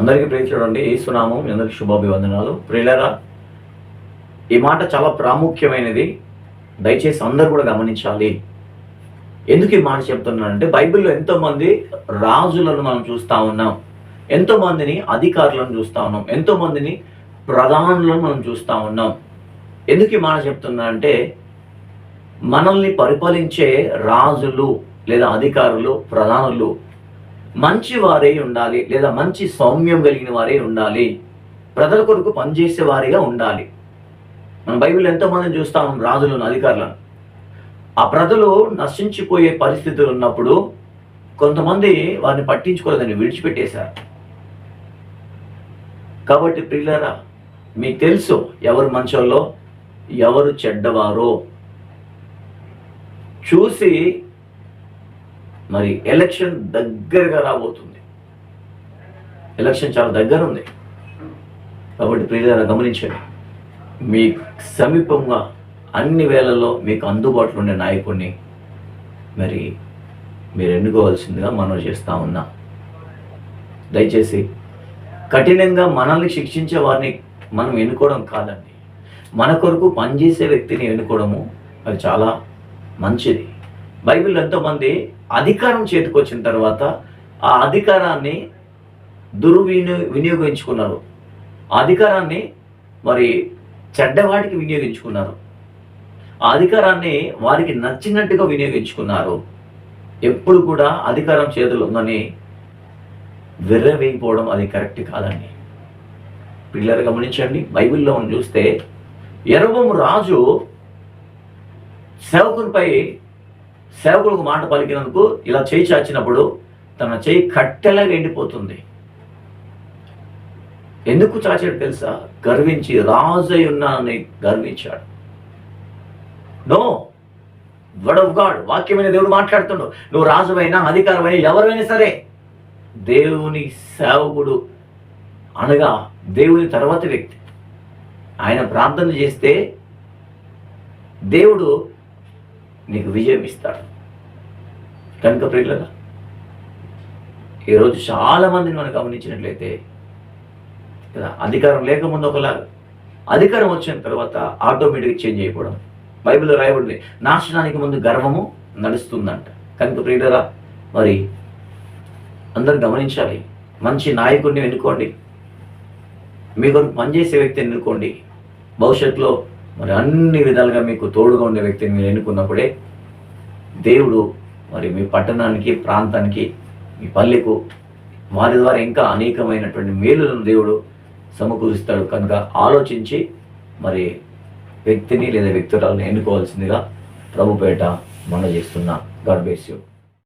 అందరికీ ప్రేక్షకుడండి యేసునామం మీ అందరికీ శుభాభివందనాలు. ప్రియులారా, ఈ మాట చాలా ప్రాముఖ్యమైనది. దయచేసి అందరూ కూడా గమనించాలి. ఎందుకు ఈ మాట చెప్తున్నానంటే, బైబిల్లో ఎంతోమంది రాజులను మనం చూస్తూ ఉన్నాం, ఎంతోమందిని అధికారులను చూస్తూ ఉన్నాం, ఎంతోమందిని ప్రధానులను మనం చూస్తూ ఉన్నాం. ఎందుకు ఈ మాట చెప్తున్నానంటే, మనల్ని పరిపాలించే రాజులు లేదా అధికారులు, ప్రధానులు మంచి వారే ఉండాలి, లేదా మంచి సౌమ్యం కలిగిన వారే ఉండాలి, ప్రజల కొరకు పనిచేసే వారిగా ఉండాలి. మన బైబిల్ ఎంతోమందిని చూస్తాం, రాజులను, అధికారులను. ఆ ప్రజలు నశించిపోయే పరిస్థితులు ఉన్నప్పుడు కొంతమంది వారిని పట్టించుకోలేదని విడిచిపెట్టేశారు. కాబట్టి ప్రియులారా, మీకు తెలుసు ఎవరు మంచోళ్ళో ఎవరు చెడ్డవారో చూసి, మరి ఎలక్షన్ దగ్గరగా రాబోతుంది. ఎలక్షన్ చాలా దగ్గర ఉంది. కాబట్టి ప్రియులారా గమనించండి, మీ సమీపంగా అన్ని వేళల్లో మీకు అందుబాటులో ఉండే నాయకుడిని మరి మీరు ఎన్నుకోవాల్సిందిగా మనం చేస్తూ ఉన్నా. దయచేసి కఠినంగా మనల్ని శిక్షించే వారిని మనం ఎన్నుకోవడం కాదండి, మన కొరకు పనిచేసే వ్యక్తిని ఎన్నుకోవడము అది చాలా మంచిది. బైబిల్ ఎంతోమంది అధికారం చేతికొచ్చిన తర్వాత ఆ అధికారాన్ని వినియోగించుకున్నారు, ఆ అధికారాన్ని మరి చెడ్డవాటికి వినియోగించుకున్నారు, ఆ అధికారాన్ని వారికి నచ్చినట్టుగా వినియోగించుకున్నారు. ఎప్పుడు కూడా అధికారం చేతులు ఉందని విర్రవేయిపోవడం అది కరెక్ట్ కాదండి. పిల్లలు గమనించండి, బైబిల్లో చూస్తే యెరొబోము రాజు సేవకులకు మాట పలికినందుకు ఇలా చేయి చాచినప్పుడు తన చేయి కట్టెలాగా ఎండిపోతుంది. ఎందుకు చాచాడు తెలుసా? గర్వించి, రాజు అయి ఉన్నానని గర్వించాడు. నో, వర్డ్ ఆఫ్ గాడ్, వాక్యమైన దేవుడు మాట్లాడుతుండు. నువ్వు రాజువైనా అధికారమైనా ఎవరైనా సరే, దేవుని సేవకుడు అనగా దేవుని తర్వాత వ్యక్తి. ఆయన ప్రార్థన చేస్తే దేవుడు నీకు విజయం ఇస్తాడు. కనుక ప్రియులారా, ఈరోజు చాలామందిని మనం గమనించినట్లయితే కదా, అధికారం లేకముందు ఒకలాగా, అధికారం వచ్చిన తర్వాత ఆటోమేటిక్ చేంజ్ అయిపోవడం. బైబిల్లో రాయబడింది, నాశనానికి ముందు గర్వము నడుస్తుందంట. కనుక ప్రియులారా, మరి అందరూ గమనించాలి. మంచి నాయకుడిని ఎన్నుకోండి, మీ కొరకు పనిచేసే వ్యక్తిని ఎన్నుకోండి. భవిష్యత్తులో మరి అన్ని విధాలుగా మీకు తోడుగా ఉండే వ్యక్తిని మీరు ఎన్నుకున్నప్పుడే దేవుడు మరి మీ పట్టణానికి, ప్రాంతానికి, మీ పల్లెకు వారి ద్వారా ఇంకా అనేకమైనటువంటి మేలులను దేవుడు సమకూరుస్తాడు. కనుక ఆలోచించి మరి వ్యక్తిని లేదా వ్యక్తురాలను ఎన్నుకోవాల్సిందిగా ప్రభుపేట మనం చేస్తున్నా. God bless you.